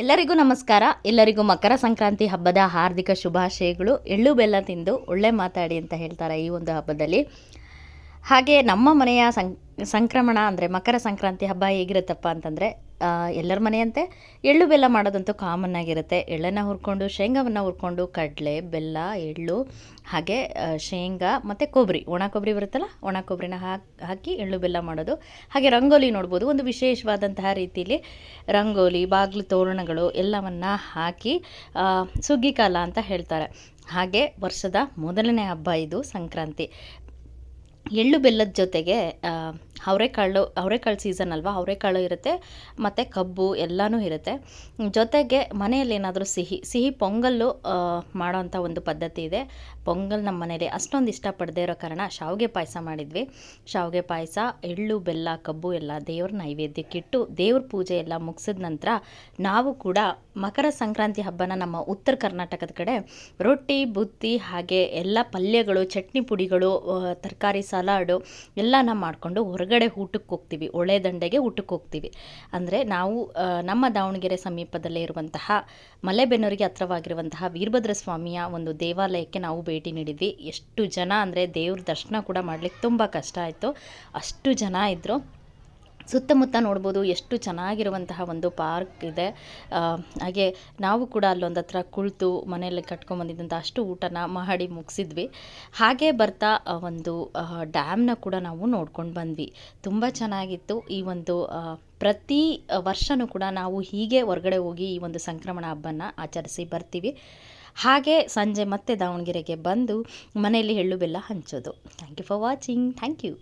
ಎಲ್ಲರಿಗೂ ನಮಸ್ಕಾರ. ಎಲ್ಲರಿಗೂ ಮಕರ ಸಂಕ್ರಾಂತಿ ಹಬ್ಬದ ಹಾರ್ದಿಕ ಶುಭಾಶಯಗಳು. ಎಳ್ಳು ಬೆಲ್ಲ ತಿಂದು ಒಳ್ಳೆ ಮಾತಾಡಿ ಅಂತ ಹೇಳ್ತಾರೆ ಈ ಒಂದು ಹಬ್ಬದಲ್ಲಿ. ಹಾಗೆ ನಮ್ಮ ಮನೆಯ ಸಂಕ್ರಮಣ ಅಂದರೆ ಮಕರ ಸಂಕ್ರಾಂತಿ ಹಬ್ಬ ಹೇಗಿರುತ್ತಪ್ಪ ಅಂತಂದರೆ, ಎಲ್ಲರ ಮನೆಯಂತೆ ಎಳ್ಳು ಬೆಲ್ಲ ಮಾಡೋದಂತೂ ಕಾಮನ್ ಆಗಿರುತ್ತೆ. ಎಳ್ಳನ್ನು ಹುರ್ಕೊಂಡು, ಶೇಂಗಾವನ್ನು ಹುರ್ಕೊಂಡು, ಕಡಲೆ, ಬೆಲ್ಲ, ಎಳ್ಳು, ಹಾಗೆ ಶೇಂಗಾ ಮತ್ತು ಕೊಬ್ಬರಿ, ಒಣ ಕೊಬ್ಬರಿ ಬರುತ್ತಲ್ಲ, ಒಣ ಕೊಬ್ಬರಿನ ಹಾಕಿ ಎಳ್ಳು ಬೆಲ್ಲ ಮಾಡೋದು. ಹಾಗೆ ರಂಗೋಲಿ ನೋಡ್ಬೋದು, ಒಂದು ವಿಶೇಷವಾದಂತಹ ರೀತಿಯಲ್ಲಿ ರಂಗೋಲಿ, ಬಾಗಿಲು ತೋರಣಗಳು ಎಲ್ಲವನ್ನು ಹಾಕಿ ಸುಗ್ಗಿ ಕಾಲ ಅಂತ ಹೇಳ್ತಾರೆ. ಹಾಗೆ ವರ್ಷದ ಮೊದಲನೇ ಹಬ್ಬ ಇದು ಸಂಕ್ರಾಂತಿ. ಎಳ್ಳು ಬೆಲ್ಲದ ಜೊತೆಗೆ ಅವರೆಕಾಳು ಸೀಸನ್ ಅಲ್ವಾ, ಅವರೆಕಾಳು ಇರುತ್ತೆ ಮತ್ತು ಕಬ್ಬು ಎಲ್ಲನೂ ಇರುತ್ತೆ. ಜೊತೆಗೆ ಮನೆಯಲ್ಲಿ ಏನಾದರೂ ಸಿಹಿ ಪೊಂಗಲ್ಲು ಮಾಡೋವಂಥ ಒಂದು ಪದ್ಧತಿ ಇದೆ. ಪೊಂಗಲ್ ನಮ್ಮ ಮನೇಲಿ ಅಷ್ಟೊಂದು ಇಷ್ಟಪಡದೇ ಇರೋ ಕಾರಣ ಶಾವಿಗೆ ಪಾಯಸ ಮಾಡಿದ್ವಿ. ಶಾವಿಗೆ ಪಾಯಸ, ಎಳ್ಳು ಬೆಲ್ಲ ಕಬ್ಬು ಎಲ್ಲ ದೇವ್ರ ನೈವೇದ್ಯಕ್ಕಿಟ್ಟು ದೇವ್ರ ಪೂಜೆ ಎಲ್ಲ ಮುಗಿಸಿದ ನಂತರ ನಾವು ಕೂಡ ಮಕರ ಸಂಕ್ರಾಂತಿ ಹಬ್ಬನ ನಮ್ಮ ಉತ್ತರ ಕರ್ನಾಟಕದ ಕಡೆ ರೊಟ್ಟಿ, ಬುತ್ತಿ, ಹಾಗೆ ಎಲ್ಲ ಪಲ್ಯಗಳು, ಚಟ್ನಿ ಪುಡಿಗಳು, ತರಕಾರಿ ಸಲಾಡು ಎಲ್ಲನ ಮಾಡಿಕೊಂಡು ಹೊರಗಡೆ ಊಟಕ್ಕೆ ಹೋಗ್ತೀವಿ. ಒಳ್ಳೆದಂಡೆಗೆ ಊಟಕ್ಕೆ ಹೋಗ್ತೀವಿ. ಅಂದರೆ ನಾವು ನಮ್ಮ ದಾವಣಗೆರೆ ಸಮೀಪದಲ್ಲೇ ಇರುವಂತಹ ಮಲೆಬೆನ್ನೂರಿಗೆ ಹತ್ರವಾಗಿರುವಂತಹ ವೀರಭದ್ರ ಸ್ವಾಮಿಯ ಒಂದು ದೇವಾಲಯಕ್ಕೆ ನಾವು ಭೇಟಿ ನೀಡಿದ್ವಿ. ಎಷ್ಟು ಜನ ಅಂದರೆ ದೇವ್ರ ದರ್ಶನ ಕೂಡ ಮಾಡಲಿಕ್ಕೆ ತುಂಬ ಕಷ್ಟ ಆಯಿತು. ಅಷ್ಟು ಜನ ಇದ್ದರು. ಸುತ್ತಮುತ್ತ ನೋಡ್ಬೋದು, ಎಷ್ಟು ಚೆನ್ನಾಗಿರುವಂತಹ ಒಂದು ಪಾರ್ಕ್ ಇದೆ. ಹಾಗೆ ನಾವು ಕೂಡ ಅಲ್ಲೊಂದು ಹತ್ರ ಕುಳಿತು ಮನೆಯಲ್ಲಿ ಕಟ್ಕೊಂಬಂದಿದ್ದಂಥ ಅಷ್ಟು ಊಟನ ಮಾಡಿ ಮುಗಿಸಿದ್ವಿ. ಹಾಗೆ ಬರ್ತಾ ಒಂದು ಡ್ಯಾಮ್ನ ಕೂಡ ನಾವು ನೋಡ್ಕೊಂಡು ಬಂದ್ವಿ. ತುಂಬ ಚೆನ್ನಾಗಿತ್ತು. ಈ ಒಂದು ಪ್ರತಿ ವರ್ಷವೂ ಕೂಡ ನಾವು ಹೀಗೆ ಹೊರಗಡೆ ಹೋಗಿ ಈ ಒಂದು ಸಂಕ್ರಮಣ ಹಬ್ಬನ ಆಚರಿಸಿ ಬರ್ತೀವಿ. ಹಾಗೆ ಸಂಜೆ ಮತ್ತೆ ದಾವಣಗೆರೆಗೆ ಬಂದು ಮನೆಯಲ್ಲಿ ಎಳ್ಳು ಬೆಲ್ಲ ಹಂಚೋದು. Thank you for watching. Thank you.